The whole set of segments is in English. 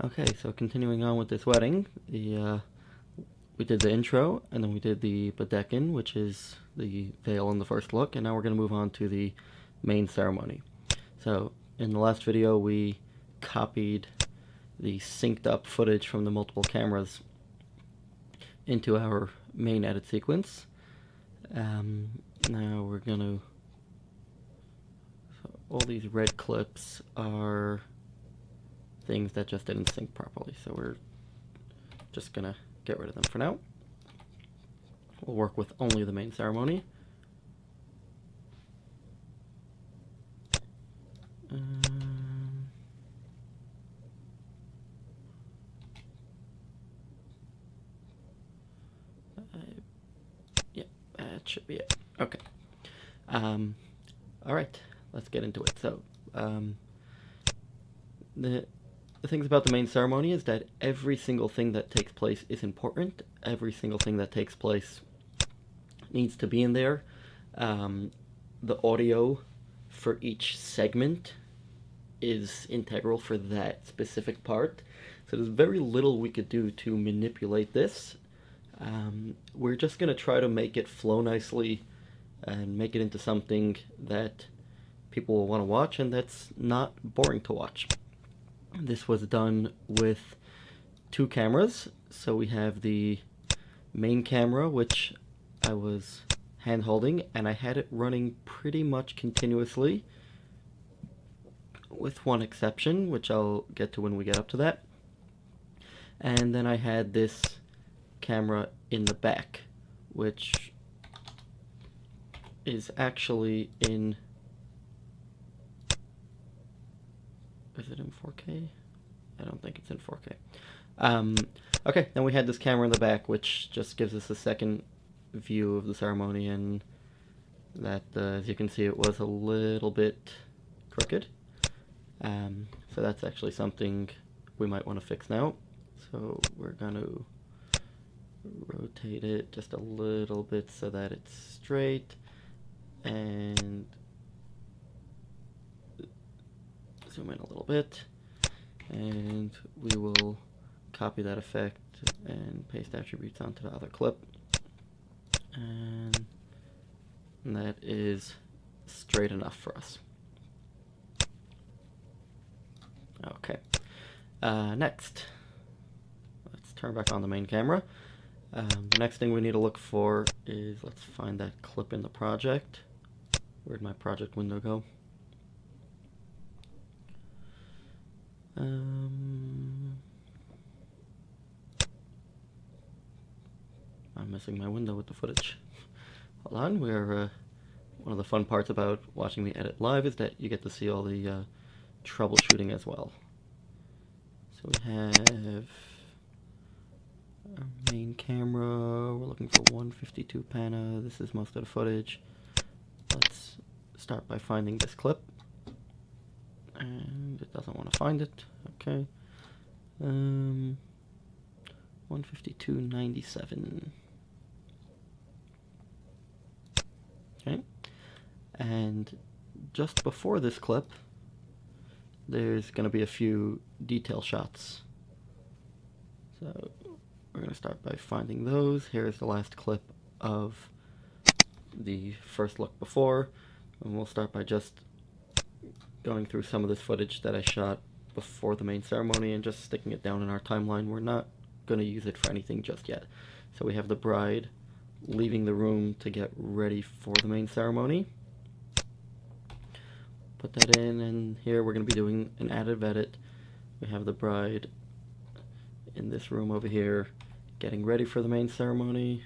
Okay, so continuing on with this wedding, we did the intro, and then we did the bedekin, which is the veil in the first look, and now we're going to move on to the main ceremony. So in the last video, we copied the synced up footage from the multiple cameras into our main edit sequence. Now we're going to... So all these red clips are things that just didn't sync properly, so we're just gonna get rid of them for now. We'll work with only the main ceremony. Yeah, that should be it. Okay. All right, let's get into it. So, the things about the main ceremony is that every single thing that takes place is important. Every single thing that takes place needs to be in there. The audio for each segment is integral for that specific part. So there's very little we could do to manipulate this. We're just going to try to make it flow nicely and make it into something that people will want to watch and that's not boring to watch. This was done with 2 cameras. So we have the main camera, which I was hand holding, and I had it running pretty much continuously, with one exception, which I'll get to when we get up to that. And then I had this camera in the back, which is actually in... Is it in 4K? I don't think it's in 4K. Okay, then we had this camera in the back, which just gives us a second view of the ceremony, and that, as you can see, it was a little bit crooked. So that's actually something we might want to fix now. So we're going to rotate it just a little bit so that it's straight, and zoom in a little bit, and we will copy that effect and paste attributes onto the other clip, and that is straight enough for us. Okay, next, let's turn back on the main camera. The next thing we need to look for is, let's find that clip in the project. Where'd my project window go? I'm missing my window with the footage. Hold on, we're one of the fun parts about watching me edit live is that you get to see all the troubleshooting as well. So we have our main camera, we're looking for 152 pana, this is most of the footage. Let's start by finding this clip. And it doesn't want to find it. Okay. 152.97. Okay. And just before this clip, there's going to be a few detail shots. So we're going to start by finding those. Here's the last clip of the first look before. And we'll start by just going through some of this footage that I shot before the main ceremony and just sticking it down in our timeline. We're not going to use it for anything just yet. So we have the bride leaving the room to get ready for the main ceremony. Put that in, and here we're going to be doing an additive edit. We have the bride in this room over here getting ready for the main ceremony.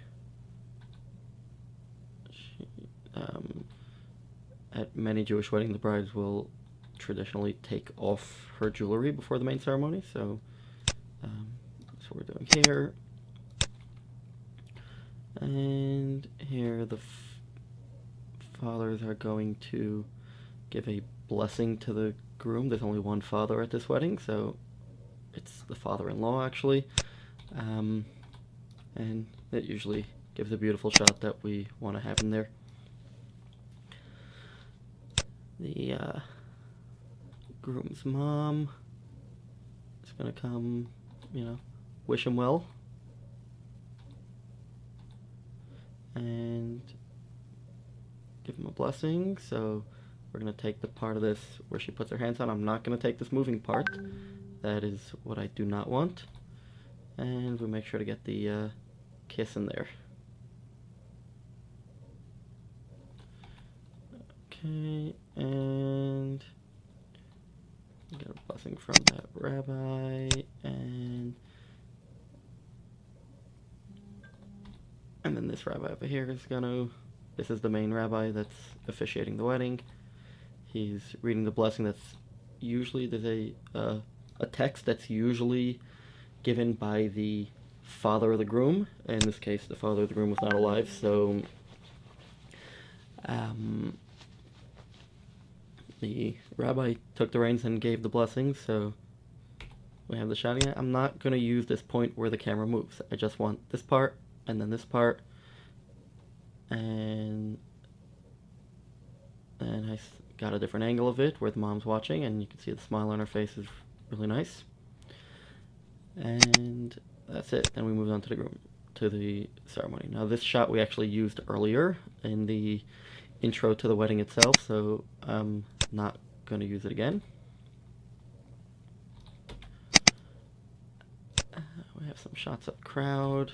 At many Jewish weddings, the brides will traditionally take off her jewelry before the main ceremony, so that's what we're doing here. And here the fathers are going to give a blessing to the groom. There's only one father at this wedding, so it's the father-in-law actually, and it usually gives a beautiful shot that we want to have in there. The groom's mom is just gonna come, you know, wish him well. And give him a blessing. So we're gonna take the part of this where she puts her hands on. I'm not gonna take this moving part. That is what I do not want. And we make sure to get the kiss in there. Okay, and get a blessing from that rabbi, and then this rabbi over here is gonna, this is the main rabbi that's officiating the wedding. He's reading the blessing. That's usually, there's a text that's usually given by the father of the groom. In this case, the father of the groom was not alive, so the rabbi took the reins and gave the blessing, so we have the shot again. I'm not going to use this point where the camera moves. I just want this part, and then this part, and I got a different angle of it where the mom's watching, and you can see the smile on her face is really nice. And that's it. Then we move on to the groom, to the ceremony. Now this shot we actually used earlier in the intro to the wedding itself, so I'm not going to use it again. We have some shots of the crowd.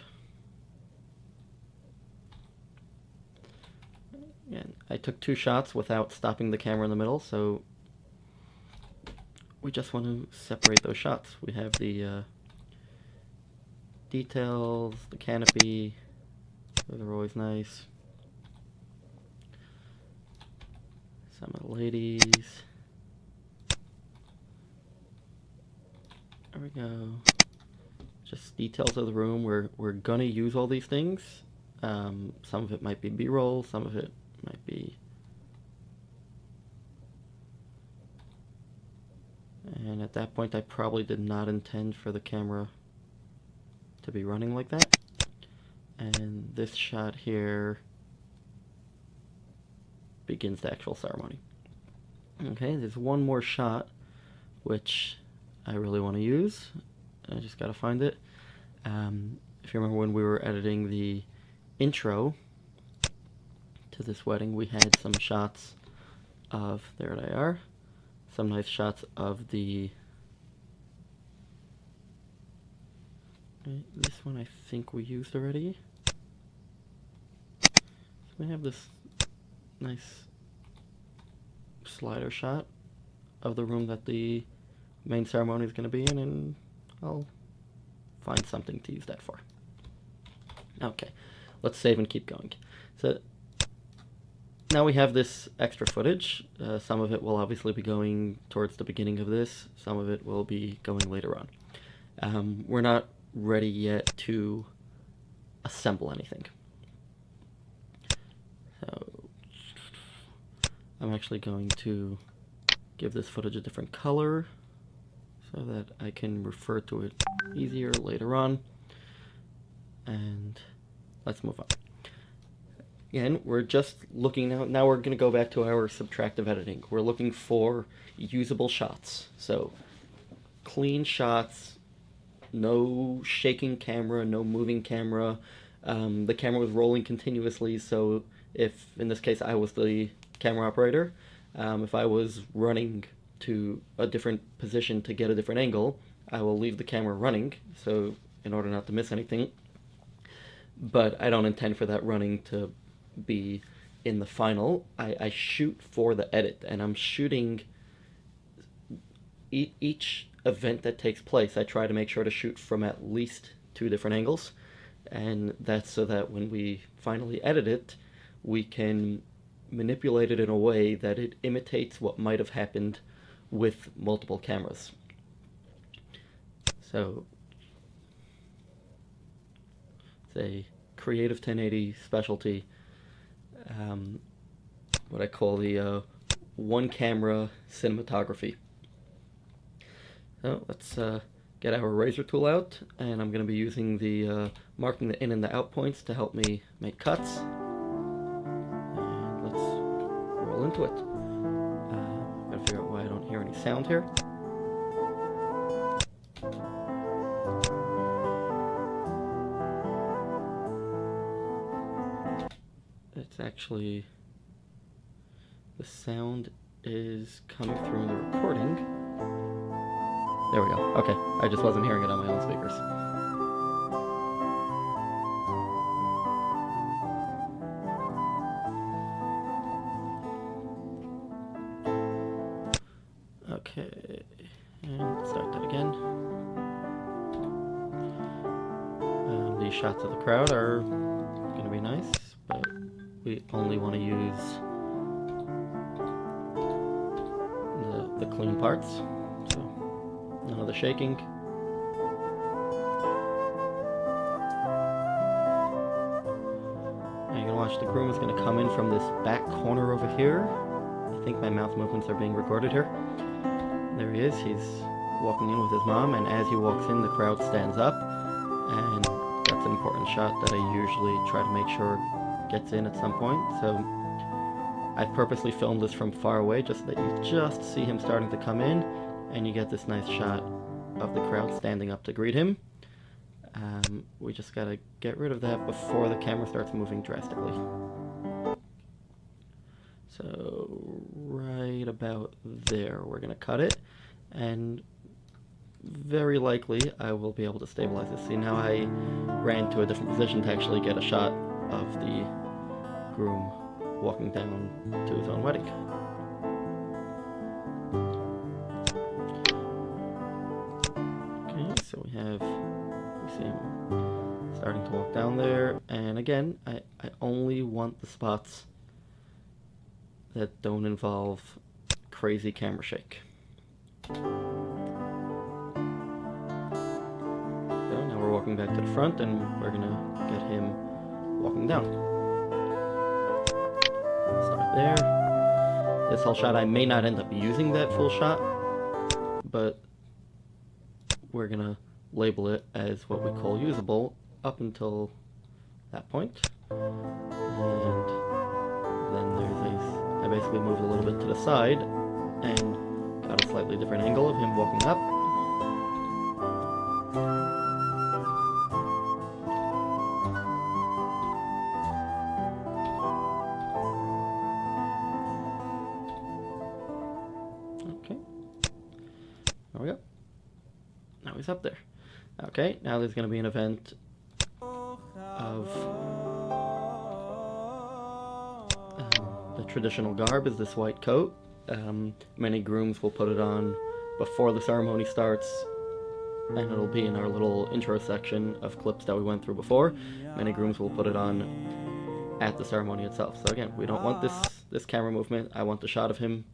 Again, I took 2 shots without stopping the camera in the middle, so we just want to separate those shots. We have the details, the canopy, those are always nice. Some of the ladies. There we go. Just details of the room. We're gonna use all these things. Some of it might be B-roll, some of it might be. And at that point I probably did not intend for the camera to be running like that. And this shot here begins the actual ceremony. Okay, there's one more shot which I really want to use. I just gotta find it. If you remember when we were editing the intro to this wedding, we had some shots of, there they are, some nice shots of the, this one I think we used already. So we have this nice slider shot of the room that the main ceremony is going to be in, and I'll find something to use that for. Okay, let's save and keep going. So now we have this extra footage. Some of it will obviously be going towards the beginning of this. Some of it will be going later on. We're not ready yet to assemble anything. So I'm actually going to give this footage a different color so that I can refer to it easier later on. And let's move on. Again, we're just looking now we're going to go back to our subtractive editing. We're looking for usable shots. So clean shots, no shaking camera, no moving camera. The camera was rolling continuously, so if, in this case, I was the camera operator, if I was running to a different position to get a different angle, I will leave the camera running, so in order not to miss anything. But I don't intend for that running to be in the final. I shoot for the edit, and I'm shooting each event that takes place. I try to make sure to shoot from at least 2 different angles, and that's so that when we finally edit it, we can manipulate it in a way that it imitates what might have happened with multiple cameras. So it's a creative 1080 specialty, what I call the one camera cinematography. So let's get our razor tool out, and I'm going to be using the marking the in and the out points to help me make cuts. And let's roll into it. Gotta figure out why I don't hear any sound here. actually, the sound is coming through in the recording. There we go. Okay, I just wasn't hearing it on my own speakers. Okay, and start that again. These shots of the crowd are going to be nice, but we only want to use the clean parts, so none of the shaking. Now you're going to watch the groom is going to come in from this back corner over here. I think my mouth movements are being recorded here. There he is. He's walking in with his mom, and as he walks in, the crowd stands up, and that's an important shot that I usually try to make sure gets in at some point. So I purposely filmed this from far away just so that you just see him starting to come in, and you get this nice shot of the crowd standing up to greet him. We just gotta get rid of that before the camera starts moving drastically. So right about there, we're gonna cut it, and very likely I will be able to stabilize this. See, now I ran to a different position to actually get a shot of the groom walking down to his own wedding. Okay, so we see him starting to walk down there, and again, I only want the spots that don't involve crazy camera shake. So now we're walking back to the front, and we're gonna get him walking down. Start there. This whole shot, I may not end up using that full shot, but we're gonna label it as what we call usable up until that point. And then I basically moved a little bit to the side and got a slightly different angle of him walking up. Okay, there we go. Now he's up there. Okay, now there's going to be an event of the traditional garb is this white coat. Many grooms will put it on before the ceremony starts, and it'll be in our little intro section of clips that we went through before. Many grooms will put it on at the ceremony itself. So again, we don't want this camera movement. I want the shot of him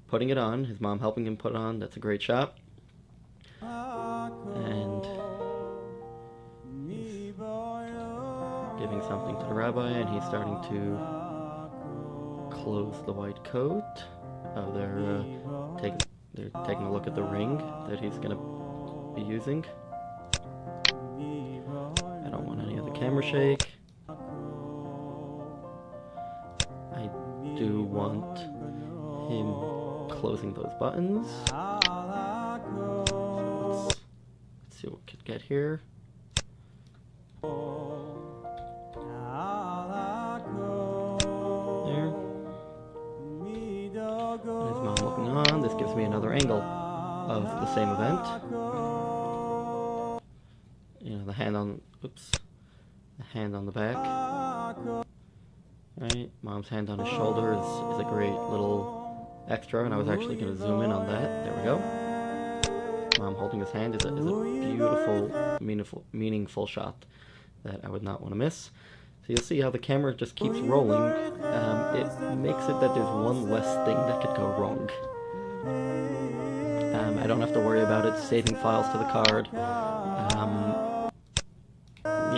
putting it on, his mom helping him put it on. That's a great shot. And he's giving something to the rabbi, and he's starting to close the white coat. Oh, they're taking a look at the ring that he's going to be using. I don't want any of the camera shake. I do want him closing those buttons. So let's see what we could get here. This gives me another angle of the same event. You know, the hand on the back. Right, mom's hand on his shoulder is a great little extra, and I was actually going to zoom in on that. There we go. Mom holding his hand is a beautiful, meaningful shot that I would not want to miss. So you'll see how the camera just keeps rolling. It makes it that there's one less thing that could go wrong. I don't have to worry about it saving files to the card. You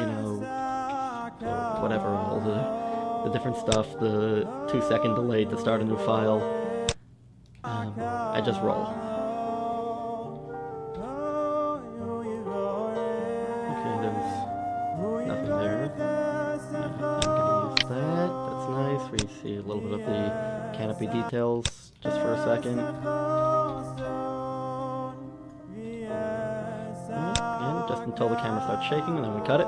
know, whatever, all the different stuff, the 2-second delay to start a new file. I just roll. Okay, there's nothing there. I'm gonna use that. That's nice. We see a little bit of the canopy details just for a second. Again, just until the camera starts shaking, and then we cut it.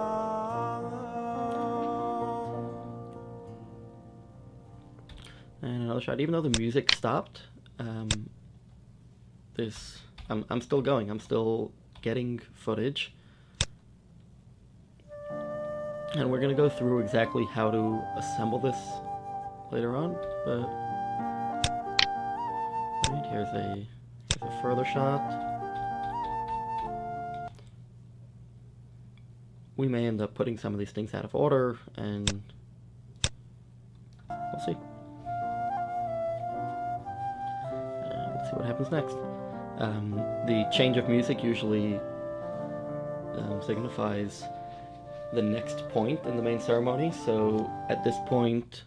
another shot. Even though the music stopped, I'm still going. I'm still getting footage. And we're going to go through exactly how to assemble this later on. But right, here's a further shot. We may end up putting some of these things out of order, and we'll see. Let's see what happens next. The change of music usually signifies the next point in the main ceremony. So at this point,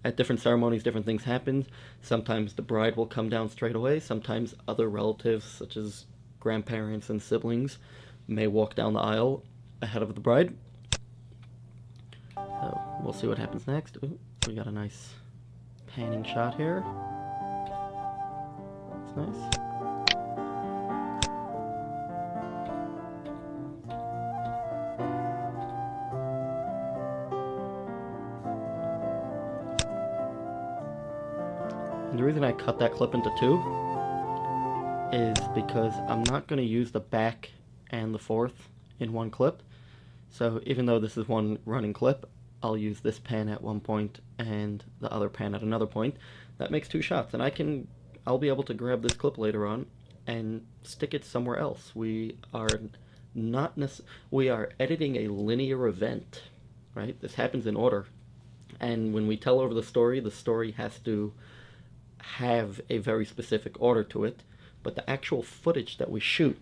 at different ceremonies, different things happen. Sometimes the bride will come down straight away. Sometimes other relatives, such as grandparents and siblings, may walk down the aisle ahead of the bride. So we'll see what happens next. Ooh, we got a nice panning shot here. That's nice. And the reason I cut that clip into two is because I'm not going to use the back and the fourth in one clip. So even though this is one running clip, I'll use this pan at one point and the other pan at another point. That makes two shots, and I'll be able to grab this clip later on and stick it somewhere else. We are editing a linear event, right? This happens in order. And when we tell over the story has to have a very specific order to it, but the actual footage that we shoot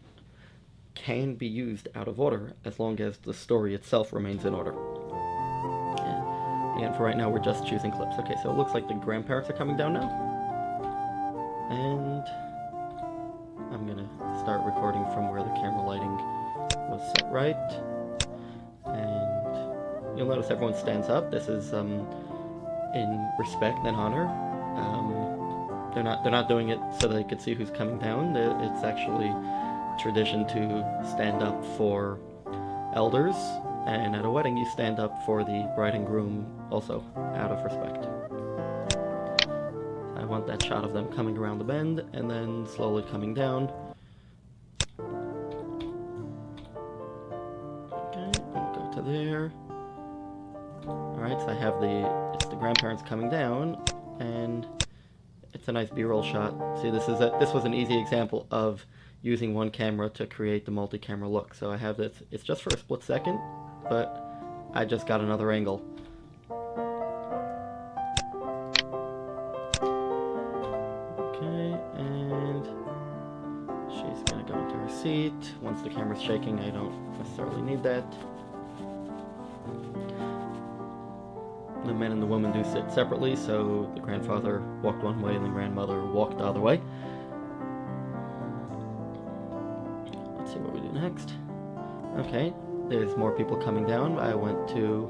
can be used out of order as long as the story itself remains in order. And for right now, we're just choosing clips. Okay, so it looks like the grandparents are coming down now. And I'm gonna start recording from where the camera lighting was set right. And you'll notice everyone stands up. This is in respect and honor. They're not doing it so they could see who's coming down. It's actually tradition to stand up for elders, and at a wedding you stand up for the bride and groom also, out of respect. I want that shot of them coming around the bend and then slowly coming down. Okay, I'll go to there. Alright, so I have it's the grandparents coming down, and it's a nice B-roll shot. See, this was an easy example of using one camera to create the multi-camera look. So I have this, it's just for a split second, but I just got another angle. Okay, and she's gonna go into her seat. Once the camera's shaking, I don't necessarily need that. The men and the woman do sit separately, so the grandfather walked one way and the grandmother walked the other way. Let's see what we do next. Okay, there's more people coming down. I went to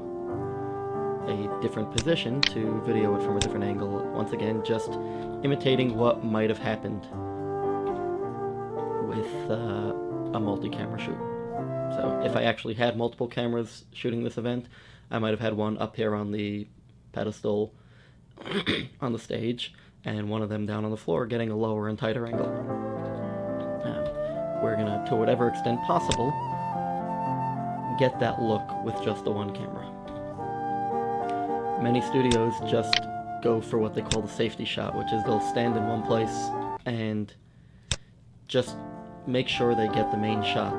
a different position to video it from a different angle. Once again, just imitating what might have happened with a multi-camera shoot. So if I actually had multiple cameras shooting this event, I might have had one up here on the pedestal on the stage, and one of them down on the floor getting a lower and tighter angle. We're gonna, to whatever extent possible, get that look with just the one camera. Many studios just go for what they call the safety shot, which is they'll stand in one place and just make sure they get the main shot.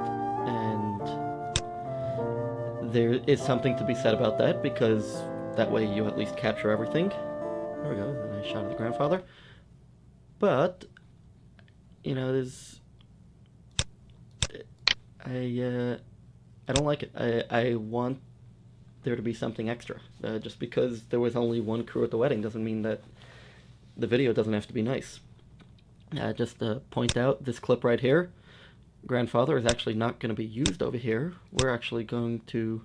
There is something to be said about that, because that way you at least capture everything. There we go, a nice shot of the grandfather. But, you know, I don't like it. I want there to be something extra. Just because there was only one crew at the wedding doesn't mean that the video doesn't have to be nice. Just to point out, this clip right here, grandfather, is actually not going to be used over here. We're actually going to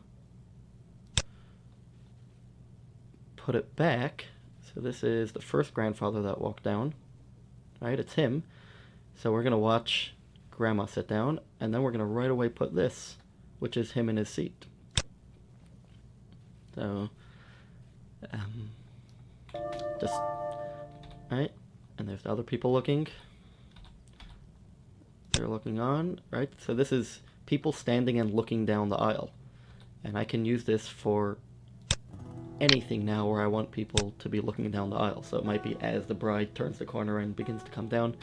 put it back. So this is the first grandfather that walked down, right? It's him. So we're going to watch grandma sit down, and then we're going to right away put this, which is him in his seat. So Just, right? And there's the other people looking. They're looking on, right? So this is people standing and looking down the aisle. And I can use this for anything now where I want people to be looking down the aisle. So it might be as the bride turns the corner and begins to come down.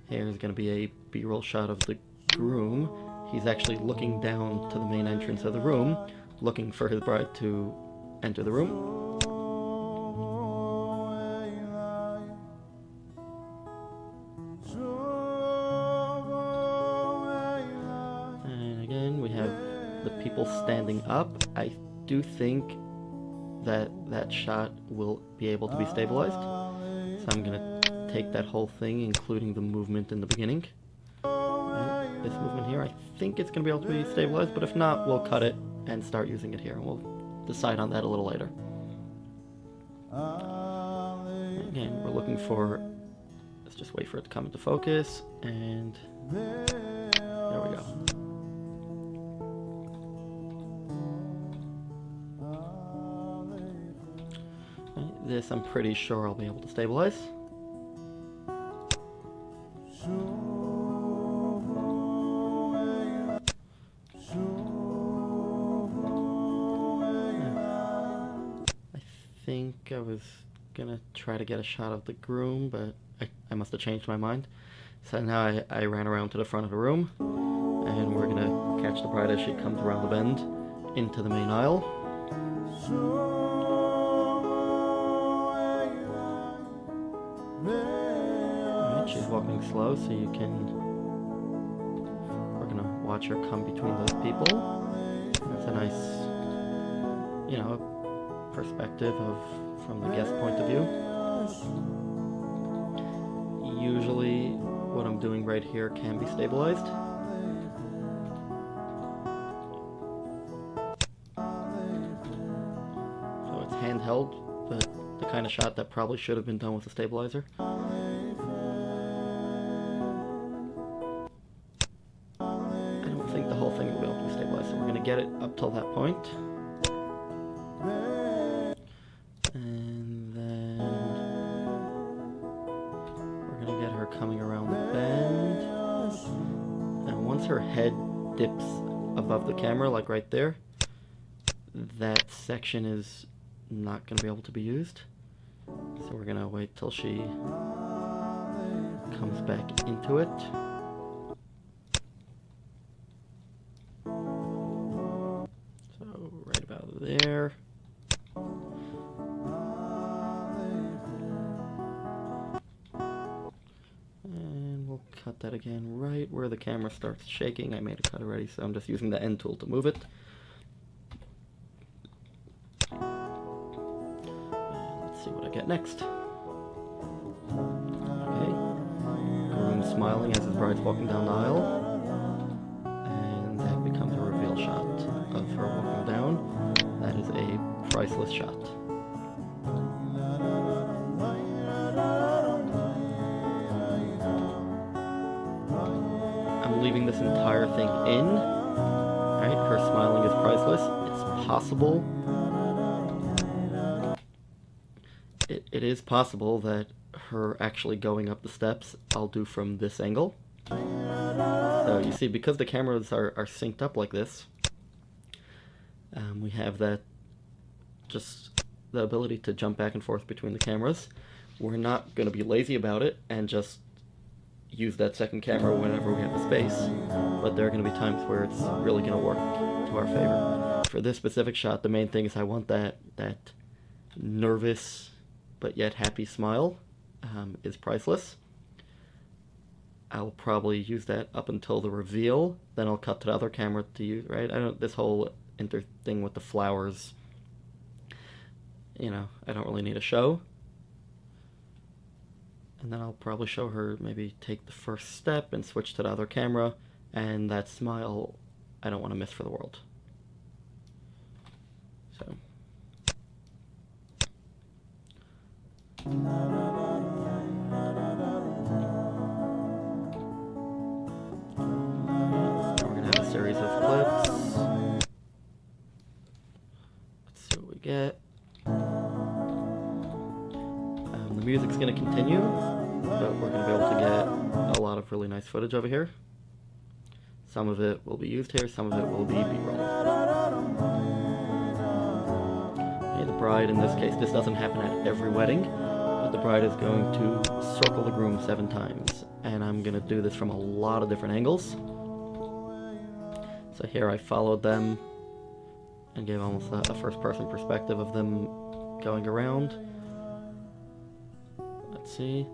Here's going to be a B-roll shot of the groom. He's actually looking down to the main entrance of the room, looking for his bride to enter the room. And again, we have the people standing up. I do think that that shot will be able to be stabilized. So I'm going to take that whole thing, including the movement in the beginning. Right, this movement here, I think it's going to be able to be stabilized, but if not, we'll cut it and start using it here, and we'll decide on that a little later. Again, we're looking for, let's just wait for it to come into focus, and there we go. Right, this I'm pretty sure I'll be able to stabilize. I think I was gonna try to get a shot of the groom, but I must have changed my mind. So now I ran around to the front of the room, and we're gonna catch the bride as she comes around the bend into the main aisle. Alright, she's walking slow, so you can... We're gonna watch her come between those people. That's a nice, you know, perspective from the guest point of view. Usually what I'm doing right here can be stabilized. So it's handheld, but the kind of shot that probably should have been done with a stabilizer. I don't think the whole thing will be able to be stabilized, so we're going to get it up till that point. Coming around the bend, and once her head dips above the camera, like right there, that section is not going to be able to be used. So we're going to wait till she comes back into it. So right about there. Cut that again right where the camera starts shaking. I made a cut already, so I'm just using the end tool to move it. And let's see what I get next. Okay. Groom smiling as his bride's walking down the aisle. And that becomes a reveal shot of her walking down. That is a priceless shot. Leaving this entire thing in, right? Her smiling is priceless. It's possible. It is possible that her actually going up the steps I'll do from this angle. So you see, because the cameras are synced up like this, we have that, just the ability to jump back and forth between the cameras. We're not going to be lazy about it and just use that second camera whenever we have the space, but there are going to be times where it's really going to work to our favor. For this specific shot, the main thing is I want that nervous but yet happy smile is priceless. I'll probably use that up until the reveal, then I'll cut to the other camera to use, right? This whole thing with the flowers, you know, I don't really need a show. And then I'll probably show her maybe take the first step and switch to the other camera, and that smile I don't want to miss for the world. So. We're going to have a series of clips. Let's see what we get. is going to continue, but we're going to be able to get a lot of really nice footage over here. Some of it will be used here, some of it will be B-roll. Okay, the bride, in this case, this doesn't happen at every wedding, but the bride is going to circle the groom 7 times. And I'm going to do this from a lot of different angles. So here I followed them and gave almost a first-person perspective of them going around. Let's see.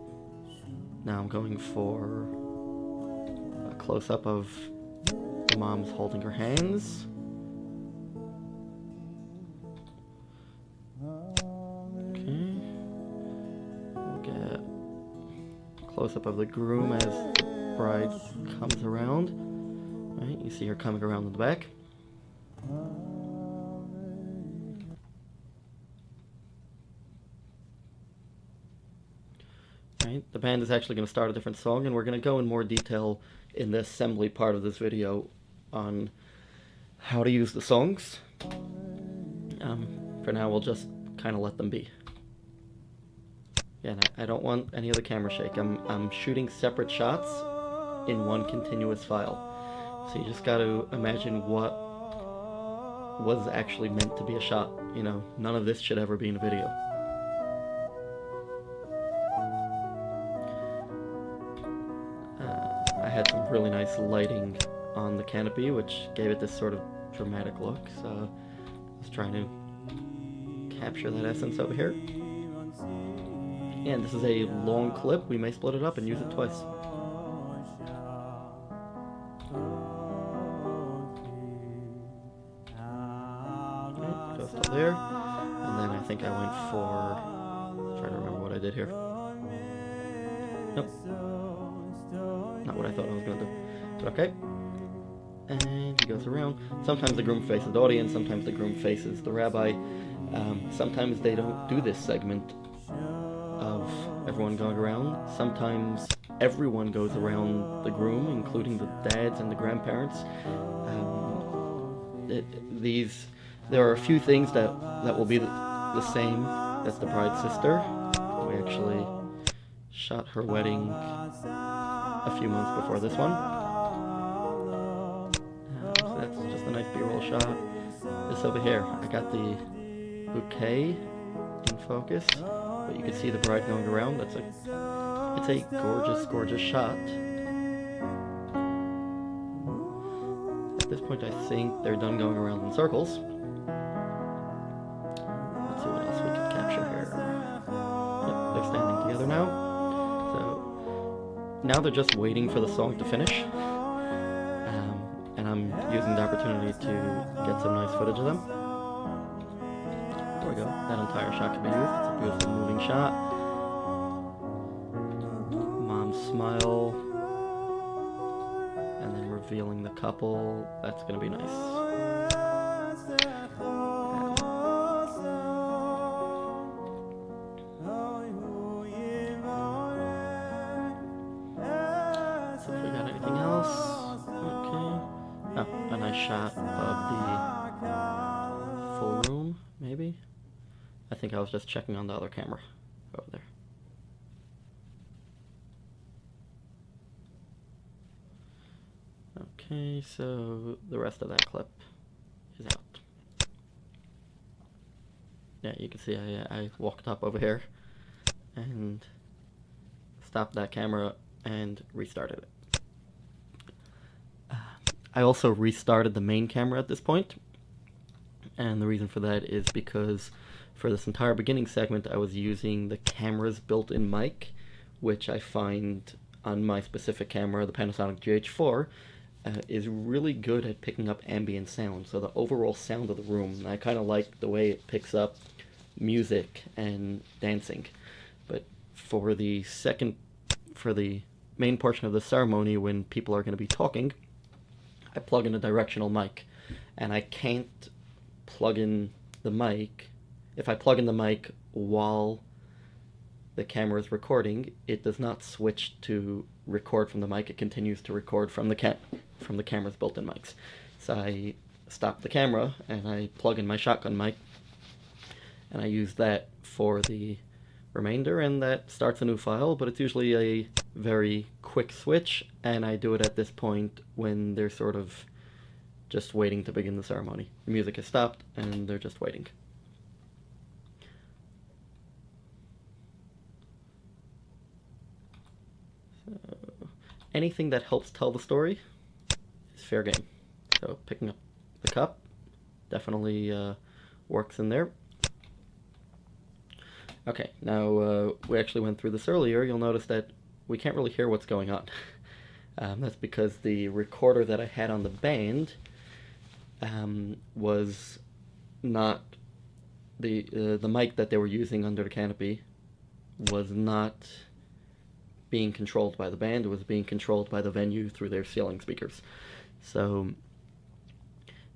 Now I'm going for a close-up of the mom's holding her hands. Okay. We'll get a close-up of the groom as the bride comes around. Right, you see her coming around in the back. Right, the band is actually going to start a different song, and we're going to go in more detail in the assembly part of this video on how to use the songs. For now, we'll just kind of let them be. Yeah, I don't want any of the camera shake. I'm shooting separate shots in one continuous file. So you just got to imagine what was actually meant to be a shot. You know, none of this should ever be in a video. I had some really nice lighting on the canopy, which gave it this sort of dramatic look. So I was trying to capture that essence over here. And this is a long clip. We may split it up and use it twice. Okay, goes to there. And then I think I went for... I'm trying to remember what I did here. Nope. Not what I thought I was going to do. But okay. And he goes around. Sometimes the groom faces the audience, sometimes the groom faces the rabbi. Sometimes they don't do this segment of everyone going around. Sometimes everyone goes around the groom, including the dads and the grandparents. There are a few things that will be the same as the bride's sister. We actually shot her wedding a few months before this one. So that's just a nice B-roll shot. This over here, I got the bouquet in focus, but you can see the bride going around. It's a gorgeous, gorgeous shot. At this point, I think they're done going around in circles. Let's see what else we can capture here. Yep, they're standing together now. So now they're just waiting for the song to finish. And I'm using the opportunity to get some nice footage of them. There we go. That entire shot can be used. It's a beautiful moving shot. Mom's smile. And then revealing the couple. That's going to be nice. So if we got anything else. Okay. Oh, a nice shot of the full room, maybe? I think I was just checking on the other camera over there. Okay, so the rest of that clip is out. Yeah, you can see I walked up over here and stopped that camera and restarted it. I also restarted the main camera at this point, and the reason for that is because for this entire beginning segment I was using the camera's built-in mic, which I find on my specific camera, the Panasonic GH4, is really good at picking up ambient sound, so the overall sound of the room. And I kind of like the way it picks up music and dancing. But for the main portion of the ceremony, when people are going to be talking, I plug in a directional mic, and I can't plug in the mic. If I plug in the mic while the camera is recording, it does not switch to record from the mic. It continues to record from the camera's built-in mics. So I stop the camera and I plug in my shotgun mic, and I use that for the remainder, and that starts a new file, but it's usually a very quick switch, and I do it at this point when they're sort of just waiting to begin the ceremony. The music has stopped, and they're just waiting. So, anything that helps tell the story is fair game. So picking up the cup definitely works in there. Okay, now we actually went through this earlier. You'll notice that we can't really hear what's going on. That's because the recorder that I had on the band was not the mic that they were using under the canopy was not being controlled by the band. It was being controlled by the venue through their ceiling speakers. So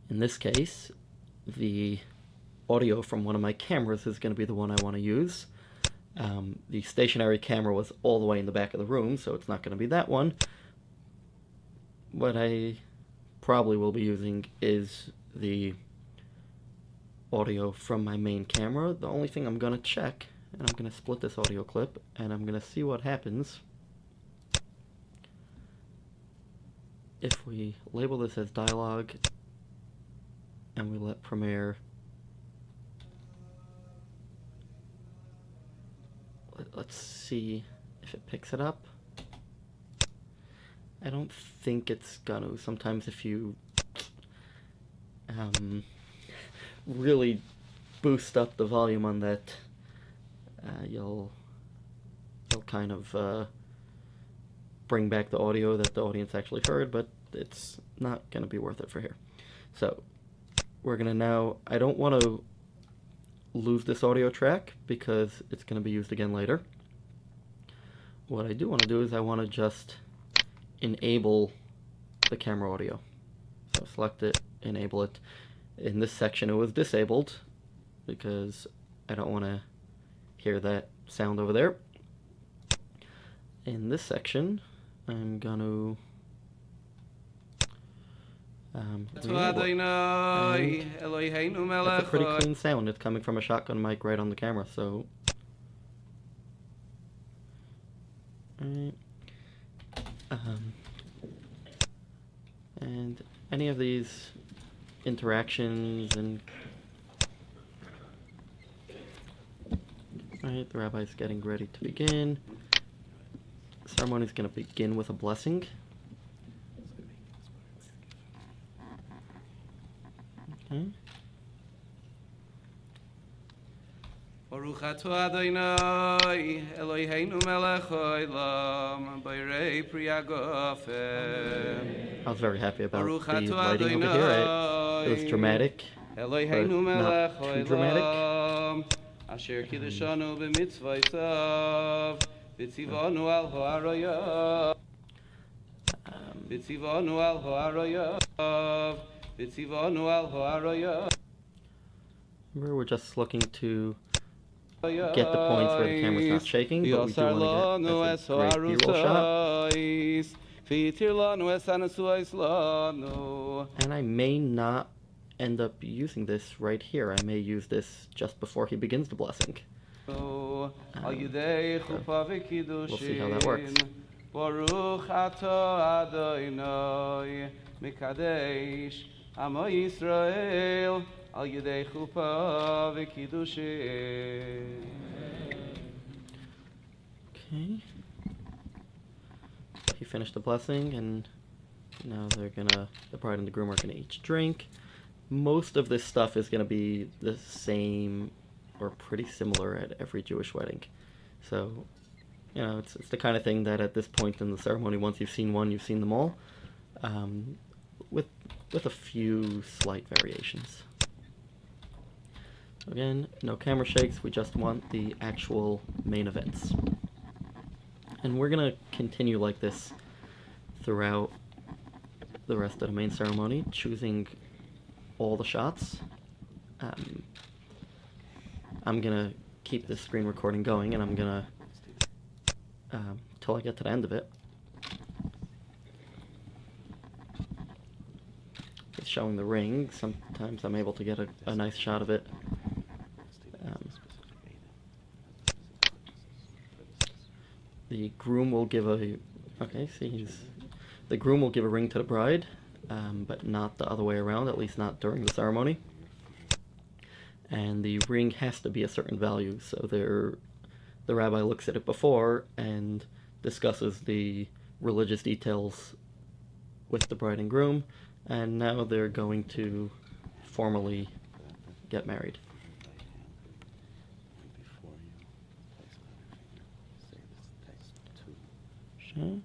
in this case, the audio from one of my cameras is going to be the one I want to use. The stationary camera was all the way in the back of the room, so it's not going to be that one. What I probably will be using is the audio from my main camera. The only thing I'm going to check, and I'm going to split this audio clip, and I'm going to see what happens if we label this as dialogue and we let Premiere. Let's see if it picks it up. I don't think it's gonna. Sometimes if you really boost up the volume on that, you'll kind of bring back the audio that the audience actually heard, but it's not gonna be worth it for here. So we're gonna now, I don't want to lose this audio track because it's going to be used again later. What I do want to do is I want to just enable the camera audio. So select it, enable it. In this section it was disabled because I don't want to hear that sound over there. In this section I'm going to that's a pretty clean sound. It's coming from a shotgun mic right on the camera, so and any of these interactions and the rabbi's getting ready to begin. The ceremony is going to begin with a blessing. Okay. Baruch atah Adonai Eloheinu melech haolam borei pri hagofim. I was very happy about the lighting over here. It was dramatic, but not too dramatic. Asher kiddushanu b'mitzvaysav v'tzivanu al ha'arayah v'tzivanu al ha'arayah. Remember, we're just looking to get the points where the camera's not shaking, but we do want to get a great B-roll shot. And I may not end up using this right here. I may use this just before he begins the blessing. So we'll see how that works. Baruch atah Adonai Mekadesh Amo Yisrael Al Yedei Chupa V'Kiddushin. Okay. He finished the blessing, and now the bride and the groom are gonna each drink. Most of this stuff is gonna be the same or pretty similar at every Jewish wedding. So, you know, it's the kind of thing that at this point in the ceremony, once you've seen one, you've seen them all. With a few slight variations. Again, no camera shakes, we just want the actual main events. And we're gonna continue like this throughout the rest of the main ceremony, choosing all the shots. I'm gonna keep this screen recording going, and I'm gonna till I get to the end of it. It's showing the ring. Sometimes I'm able to get a nice shot of it. the groom will give a... Okay, see, the groom will give a ring to the bride, but not the other way around, at least not during the ceremony. And the ring has to be a certain value, so the rabbi looks at it before and discusses the religious details with the bride and groom, and now they're going to formally get married. Okay.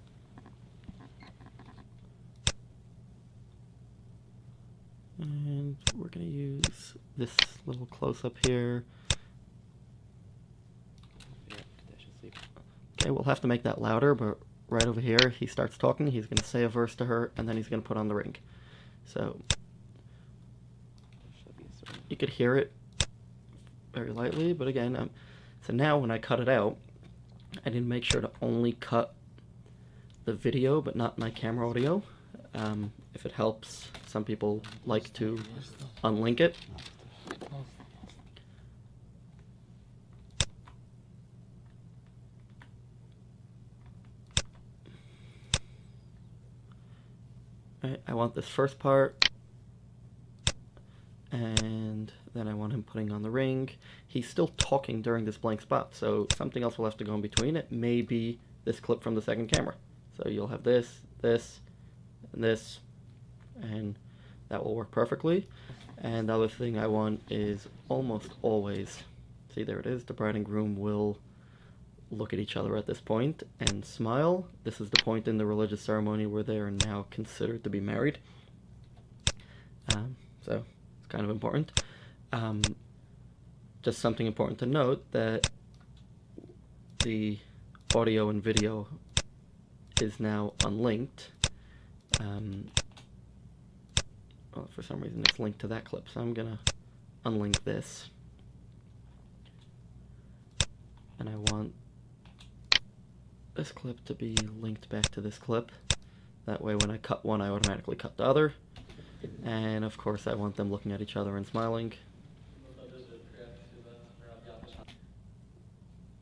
And we're going to use this little close-up here. Okay, we'll have to make that louder, but right over here, he starts talking. He's going to say a verse to her, and then he's going to put on the ring. So you could hear it very lightly, but again, so now when I cut it out, I didn't make sure to only cut the video, but not my camera audio. If it helps, some people like to unlink it. Right, I want this first part, and then I want him putting on the ring. He's still talking during this blank spot, so something else will have to go in between. It may be this clip from the second camera. So you'll have this, this, and this, and that will work perfectly. And the other thing I want is almost always, see, there it is, the bride and groom will look at each other at this point and smile. This is the point in the religious ceremony where they are now considered to be married. So it's kind of important. Just something important to note, that the audio and video is now unlinked. Well, for some reason it's linked to that clip, so I'm gonna unlink this. And I want this clip to be linked back to this clip. That way when I cut one, I automatically cut the other. And of course I want them looking at each other and smiling.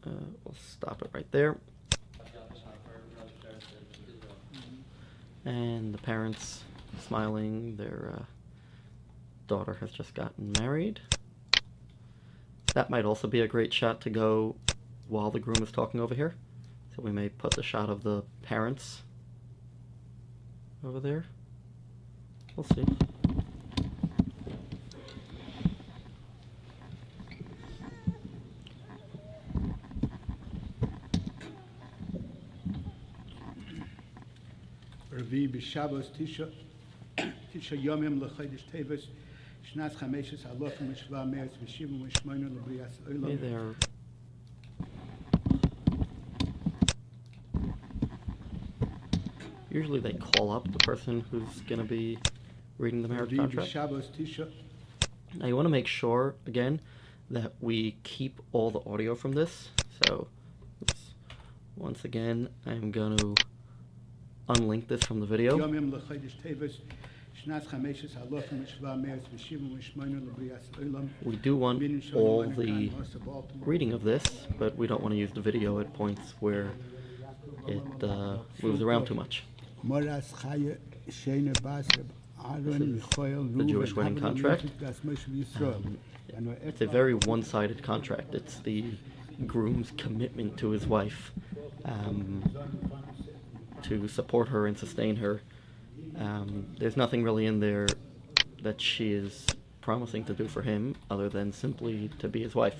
We'll stop it right there. And the parents smiling, their daughter has just gotten married. That might also be a great shot to go while the groom is talking over here. So we may put the shot of the parents over there. We'll see. Ravi b'Shabbos Tisha Yomim l'Chodesh Teves Shnas Chameshes Halofim Mishva Meretz V'Shivim V'Shmoinu L'Brias Olam. Hey there. Usually they call up the person who's going to be reading the marriage contract. Now you want to make sure, again, that we keep all the audio from this. So, once again, I'm going to unlink this from the video. We do want all the reading of this, but we don't want to use the video at points where it moves around too much. This is the Jewish wedding contract. It's a very one-sided contract. It's the groom's commitment to his wife to support her and sustain her. There's nothing really in there that she is promising to do for him other than simply to be his wife.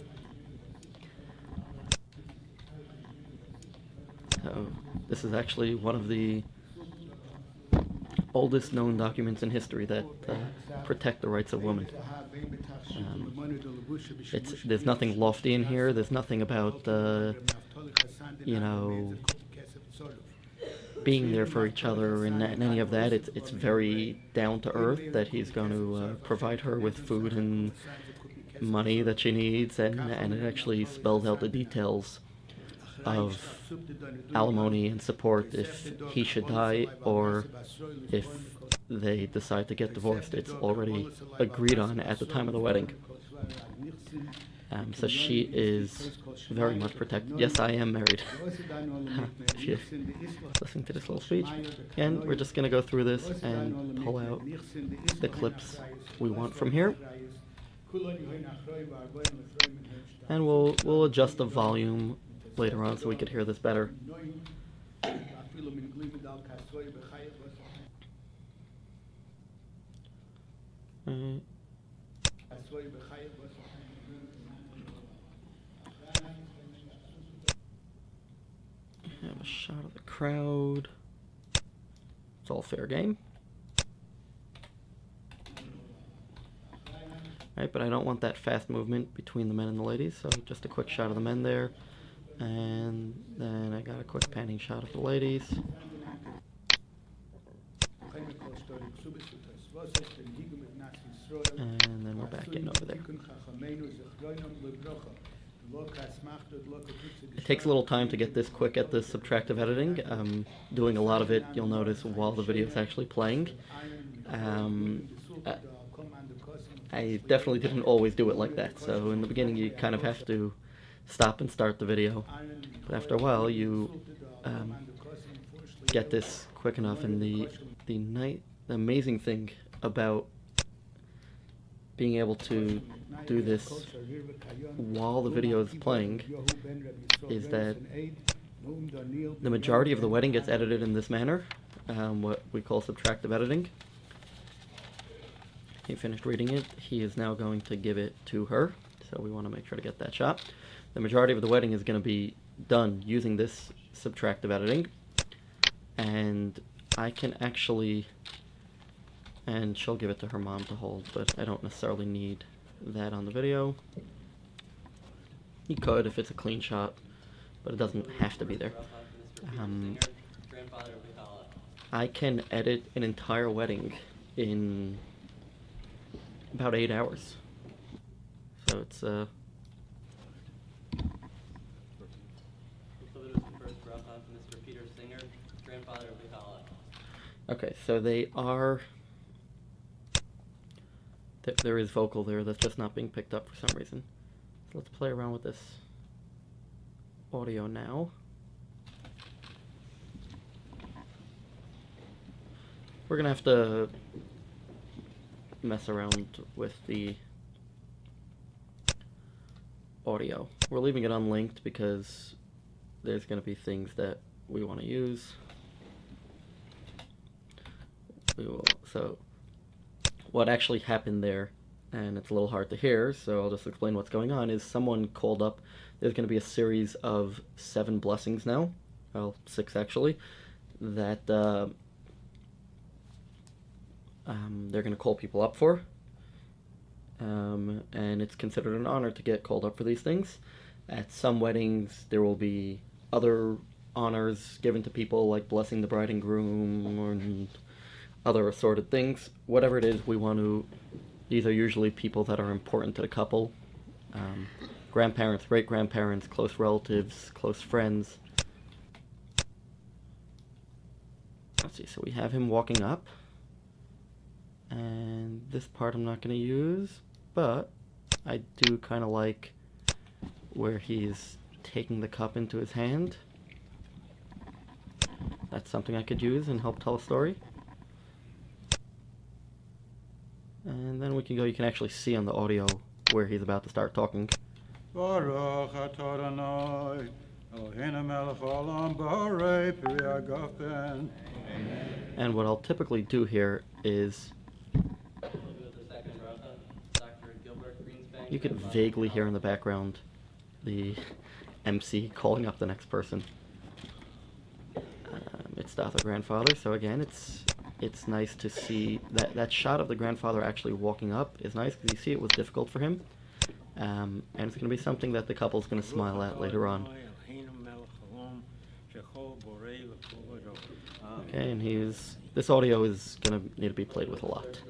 So this is actually one of the oldest known documents in history that protect the rights of women. There's nothing lofty in here. There's nothing about, being there for each other and any of that. It's very down to earth that he's going to provide her with food and money that she needs, and it actually spells out the details of alimony and support if he should die or if they decide to get divorced. It's already agreed on at the time of the wedding. So she is very much protected. Yes, I am married. If you're listening to this little speech. And we're just going to go through this and pull out the clips we want from here. And we'll adjust the volume later on so we could hear this better. Have a shot of the crowd. It's all fair game. Right, but I don't want that fast movement between the men and the ladies, so just a quick shot of the men there. And then I got a quick panning shot of the ladies. And then we're back in over there. It takes a little time to get this quick at the subtractive editing. Doing a lot of it, you'll notice, while the video is actually playing. I definitely didn't always do it like that, so in the beginning you kind of have to stop and start the video. But after a while you get this quick enough, and the amazing thing about being able to do this while the video is playing is that the majority of the wedding gets edited in this manner, what we call subtractive editing. He finished reading it. He is now going to give it to her, so we want to make sure to get that shot. The majority of the wedding is going to be done using this subtractive editing, and I can actually, and she'll give it to her mom to hold, but I don't necessarily need that on the video. You could if it's a clean shot, but it doesn't have to be there. I can edit an entire wedding in about 8 hours. So it's okay, so they are there is vocal there that's just not being picked up for some reason. So let's play around with this audio now. We're gonna have to mess around with the audio. We're leaving it unlinked because there's going to be things that we want to use. So what actually happened there, and it's a little hard to hear, so I'll just explain what's going on, is someone called up. There's going to be a series of 7 blessings now, well, 6 actually, that they're going to call people up for, and it's considered an honor to get called up for these things. At some weddings there will be other honors given to people, like blessing the bride and groom and other assorted things. Whatever it is, we want to, these are usually people that are important to the couple, grandparents, great-grandparents, close relatives, close friends. Let's see, so we have him walking up. And this part I'm not going to use, but I do kind of like where he's taking the cup into his hand. That's something I could use and help tell a story. And then we can go, you can actually see on the audio where he's about to start talking. Baruch atah Adonai, Eloheinu melech haolam b'arei peri hagafen. And what I'll typically do here is, you could vaguely hear in the background the MC calling up the next person. It's the other grandfather, so again, it's nice to see that shot of the grandfather actually walking up is nice, because you see it was difficult for him, and it's going to be something that the couple's going to smile at later on. Okay, and this audio is going to need to be played with a lot.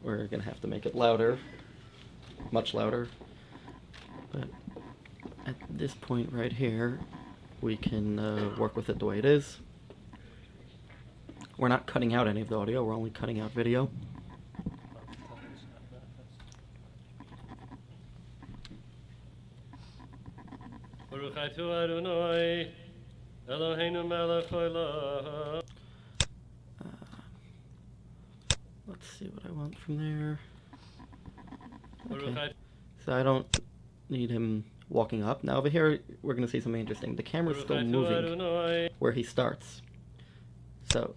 We're going to have to make it louder, much louder, but at this point right here, we can work with it the way it is. We're not cutting out any of the audio, we're only cutting out video. Baruch Atu Adonai, Eloheinu melech haolam. Let's see what I want from there. Baruch Okay. Atu So I don't need him walking up. Now over here, we're going to see something interesting. The camera's still moving Adonai. where he starts. So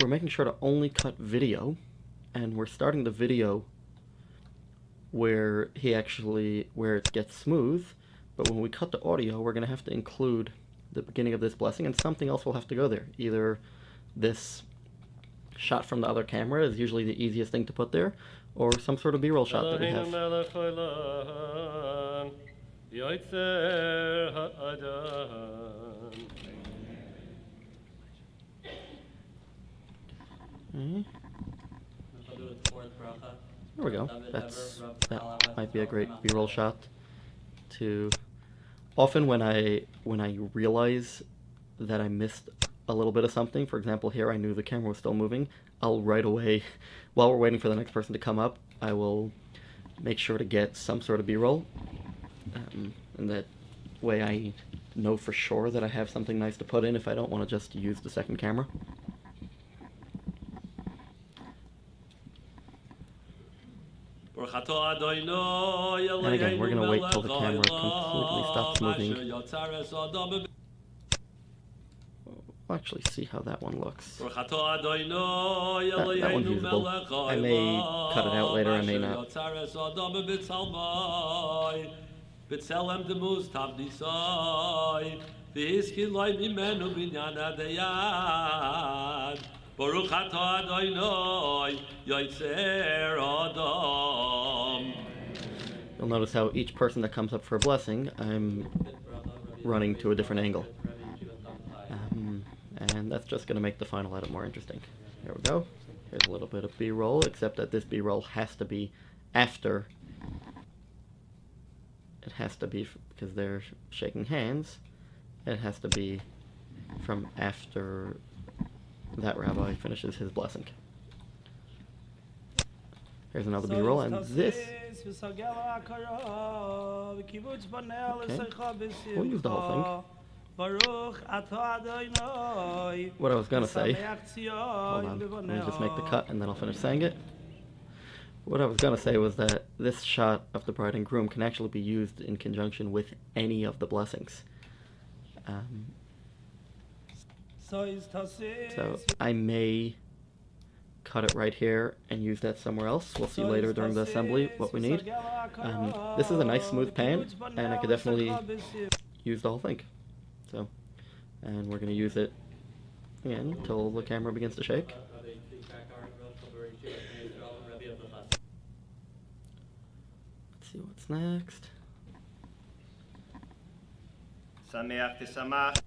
we're making sure to only cut video, and we're starting the video where it gets smooth, but when we cut the audio, we're going to have to include the beginning of this blessing, and something else will have to go there. Either this shot from the other camera is usually the easiest thing to put there, or some sort of B-roll shot that we Eloheinu have. melech haolam, Yotzer ha'adam. Okay. There we go. That might be a great B-roll shot. Often when I realize that I missed a little bit of something, for example here I knew the camera was still moving, I'll right away, while we're waiting for the next person to come up, I will make sure to get some sort of B-roll, and that way I know for sure that I have something nice to put in if I don't want to just use the second camera. And again, we're going to wait till the camera completely stops moving. We'll actually see how that one looks. That one's usable. I may cut it out later, I may not. Baruch atah Adonai, Yotzer Adam. You'll notice how each person that comes up for a blessing, I'm running to a different angle. And that's just going to make the final edit more interesting. Here we go. Here's a little bit of B-roll, except that this B-roll has to be after. It has to be, because they're shaking hands, it has to be from after that rabbi finishes his blessing. Here's another B-roll, and this... Okay. We'll use the whole thing. What I was going to say... Hold on, let me just make the cut and then I'll finish saying it. What I was going to say was that this shot of the bride and groom can actually be used in conjunction with any of the blessings. So I may cut it right here and use that somewhere else. We'll see later during the assembly what we need. This is a nice smooth pan, and I could definitely use the whole thing. So, and we're going to use it again until the camera begins to shake. Let's see what's next. Sameach tisamach.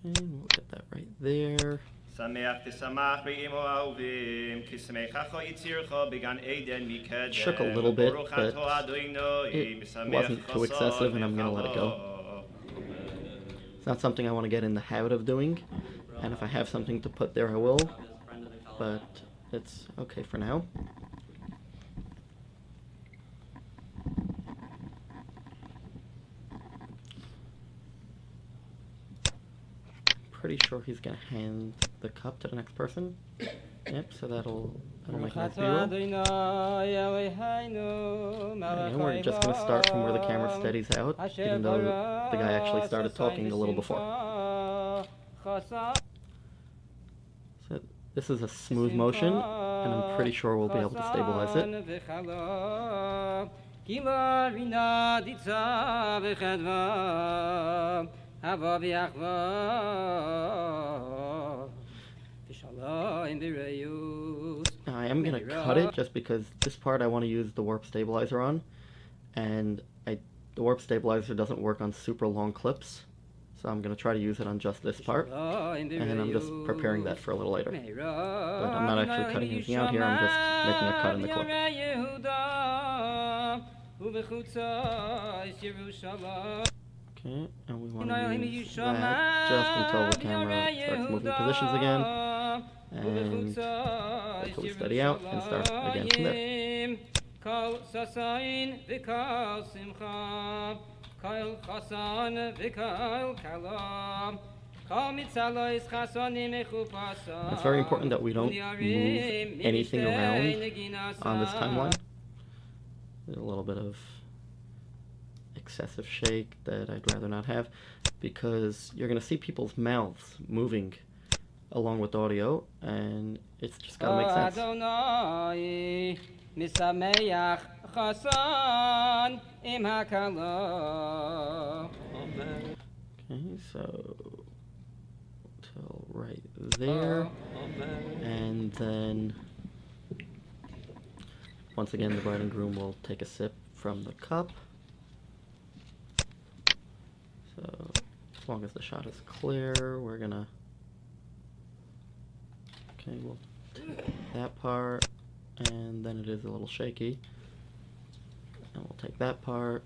And we'll get that right there. Sameach tisamach re'imo ahovim ki samechacha yitzircha began Eden miked. Shook a little bit, but it wasn't too excessive, and I'm going to let it go. It's not something I want to get in the habit of doing, and if I have something to put there I will, but it's okay for now. Pretty sure he's gonna hand the cup to the next person. Yep, so that'll make a nice B-roll. And we're just gonna start from where the camera steadies out, even though the guy actually started talking a little before. So this is a smooth motion, and I'm pretty sure we'll be able to stabilize it. Now I am going to cut it just because this part I want to use the warp stabilizer on, and the warp stabilizer doesn't work on super long clips, so I'm going to try to use it on just this part, and I'm just preparing that for a little later. But I'm not actually cutting anything out here, I'm just making a cut in the clip. Okay, and we want to use that just until the camera starts moving positions again, and until we steady out and start again from there. Kol sasain v'kol simcha, kol chasan v'kol kalam. It's very important that we don't move anything around on this timeline. There's a little bit of excessive shake that I'd rather not have, because you're going to see people's mouths moving along with the audio, and it's just got to make sense. Okay, so till right there, and then once again the bride and groom will take a sip from the cup. So as long as the shot is clear, we're gonna, okay, we'll take that part, and then it is a little shaky, and we'll take that part,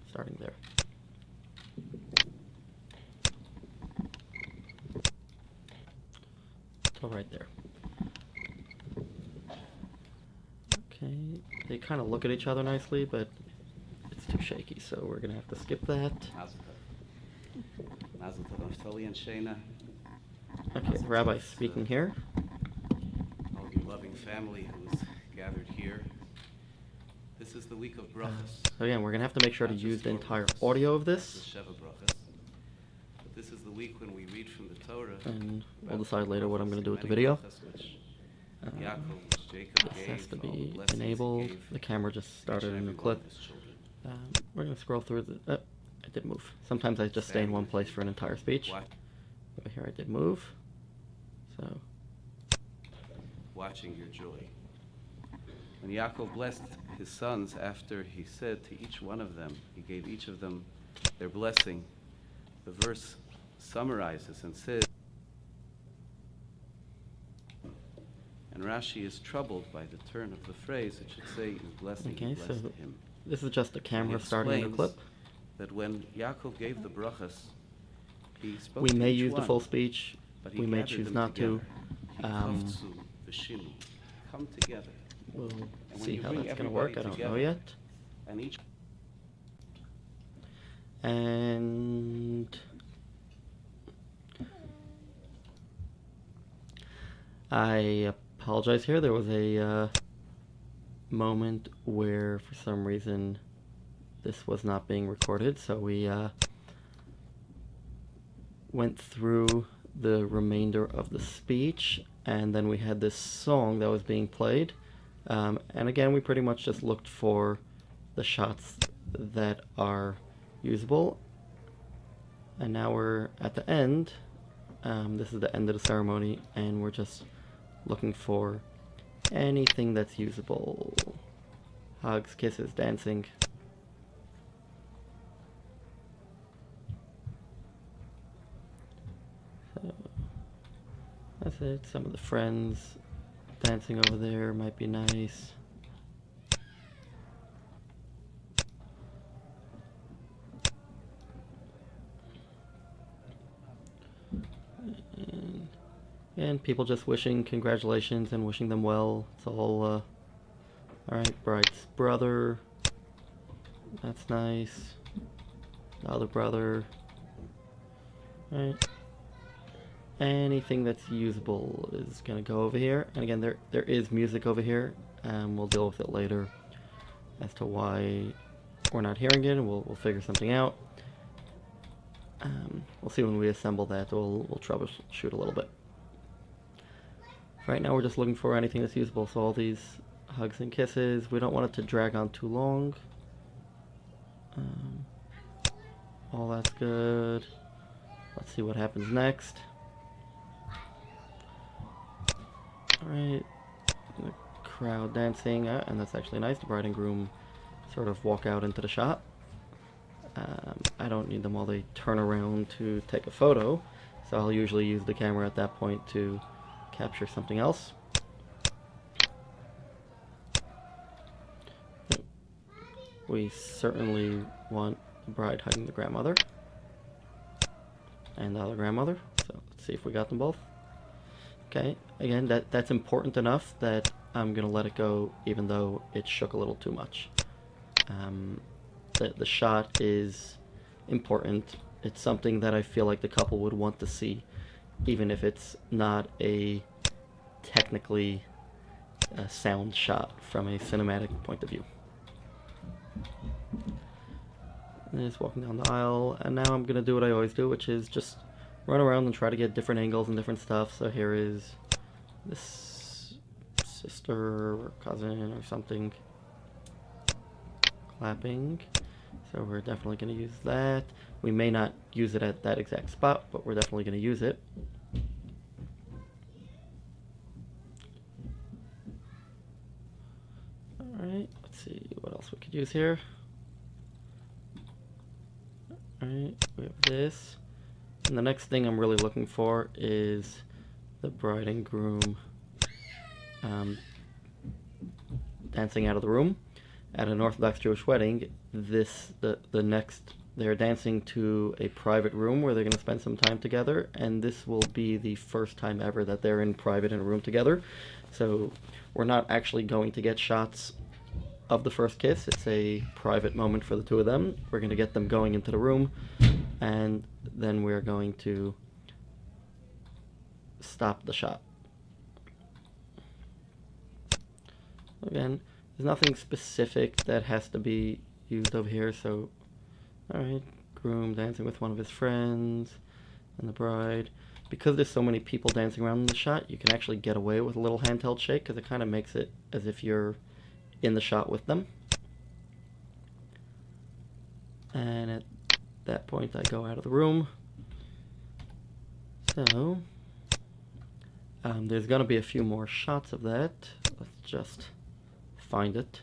starting there. So right there. Okay, they kind of look at each other nicely, but it's too shaky, so we're gonna have to skip that. Okay, Rabbi speaking here. All of your loving family who's gathered here. This is the week of brachas. So again, we're gonna have to make sure to use the entire audio of this. But this is the week when we read from the Torah. And we'll decide later what I'm gonna do with the video. This has to be enabled. The camera just started a new clip. We're gonna scroll through the. I did move. Sometimes I just stay in one place for an entire speech. Over here I did move. So. Watching your joy. When Yaakov blessed his sons, after he said to each one of them, he gave each of them their blessing, the verse summarizes and says, and Rashi is troubled by the turn of the phrase. It should say, his blessing he blessed him. This is just the camera starting the clip. That when Yaakov gave the brachas, he spoke we to may each use one, the full speech, but we may choose not to. Come together. We'll see how that's going to work. I don't know yet. And I apologize here. There was a moment where, for some reason, this was not being recorded, so we went through the remainder of the speech, and then we had this song that was being played. And again, we pretty much just looked for the shots that are usable. And now we're at the end. This is the end of the ceremony, and we're just looking for anything that's usable. Hugs, kisses, dancing. So that's it. Some of the friends dancing over there might be nice. And people just wishing congratulations and wishing them well. It's all, alright, bride's brother. That's nice. The other brother. Alright. Anything that's usable is going to go over here. And again, there is music over here. We'll deal with it later as to why we're not hearing it, and we'll figure something out. We'll see when we assemble that. We'll troubleshoot a little bit. Right now we're just looking for anything that's usable. So all these hugs and kisses, we don't want it to drag on too long. All that's good. Let's see what happens next. Alright, the crowd dancing, and that's actually nice. The bride and groom sort of walk out into the shot. I don't need them while they turn around to take a photo, so I'll usually use the camera at that point to capture something else. We certainly want the bride hugging the grandmother and the other grandmother, so let's see if we got them both. Okay, again, that's important enough that I'm gonna let it go, even though it shook a little too much. The shot is important. It's something that I feel like the couple would want to see, even if it's not a technically sound shot from a cinematic point of view. And just walking down the aisle, and now I'm gonna do what I always do, which is just run around and try to get different angles and different stuff. So here is this sister or cousin or something clapping. So we're definitely going to use that. We may not use it at that exact spot, but we're definitely going to use it. Alright, let's see what else we could use here. Alright, we have this. And the next thing I'm really looking for is the bride and groom dancing out of the room. At an Orthodox Jewish wedding, they're dancing to a private room where they're going to spend some time together, and this will be the first time ever that they're in private in a room together. So we're not actually going to get shots of the first kiss. It's a private moment for the two of them. We're going to get them going into the room, and then we're going to stop the shot. Again, there's nothing specific that has to be used over here, so alright, groom dancing with one of his friends, and the bride. Because there's so many people dancing around in the shot, you can actually get away with a little handheld shake, because it kind of makes it as if you're in the shot with them. And at that point I go out of the room. So there's gonna be a few more shots of that. Let's just find it.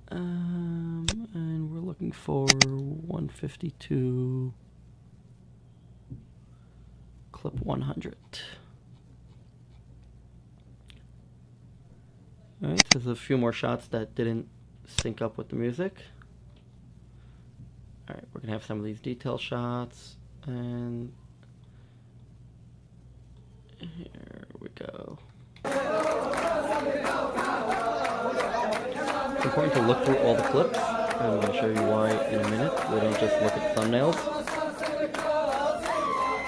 And we're looking for 152 clip 100. Alright, so there's a few more shots that didn't sync up with the music. Alright, we're gonna have some of these detail shots, and here we go. It's important to look through all the clips. I'm going to show you why in a minute. We don't just look at thumbnails.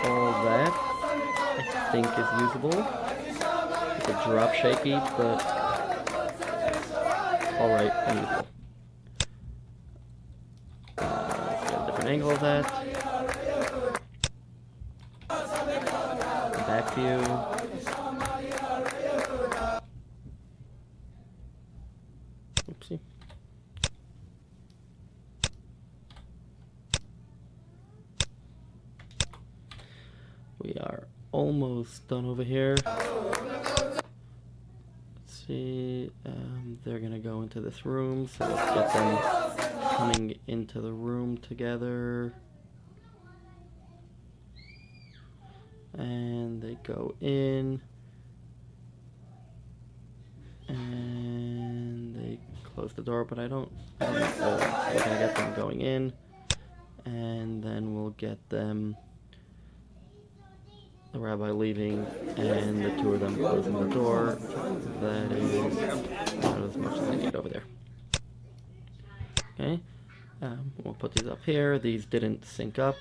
All that, I think, is usable. It's a drop shaky, but alright and usable. Let's get a different angle of that. Back view. Oopsie. We are almost done over here. Let's see, they're gonna go into this room, so let's get them coming into the room together. And they go in, and they close the door, but I don't know. So we're gonna get them going in, and then we'll get them, the rabbi leaving, and the two of them closing the door. That is not as much as I need over there. Okay, we'll put these up here. These didn't sync up.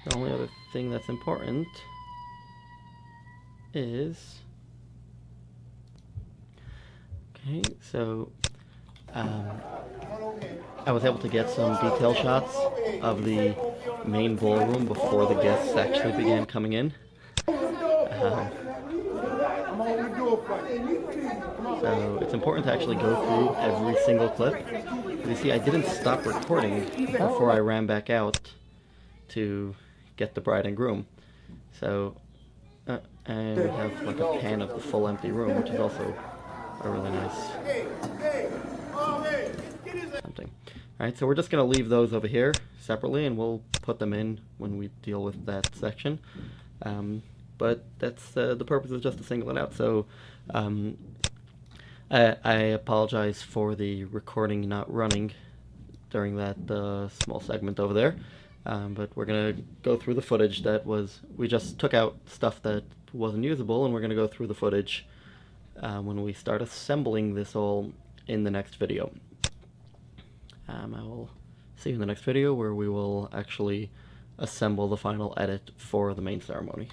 The only other thing that's important is, okay, so I was able to get some detail shots of the main ballroom before the guests actually began coming in. So it's important to actually go through every single clip. You see, I didn't stop recording before I ran back out to get the bride and groom. So, and we have like a pan of the full empty room, which is also a really nice something. Alright, so we're just going to leave those over here separately, and we'll put them in when we deal with that section. But that's the purpose is just to single it out. So I apologize for the recording not running during that small segment over there. But we're going to go through the footage we just took out stuff that wasn't usable, and we're going to go through the footage when we start assembling this all in the next video. I will see you in the next video where we will actually assemble the final edit for the main ceremony.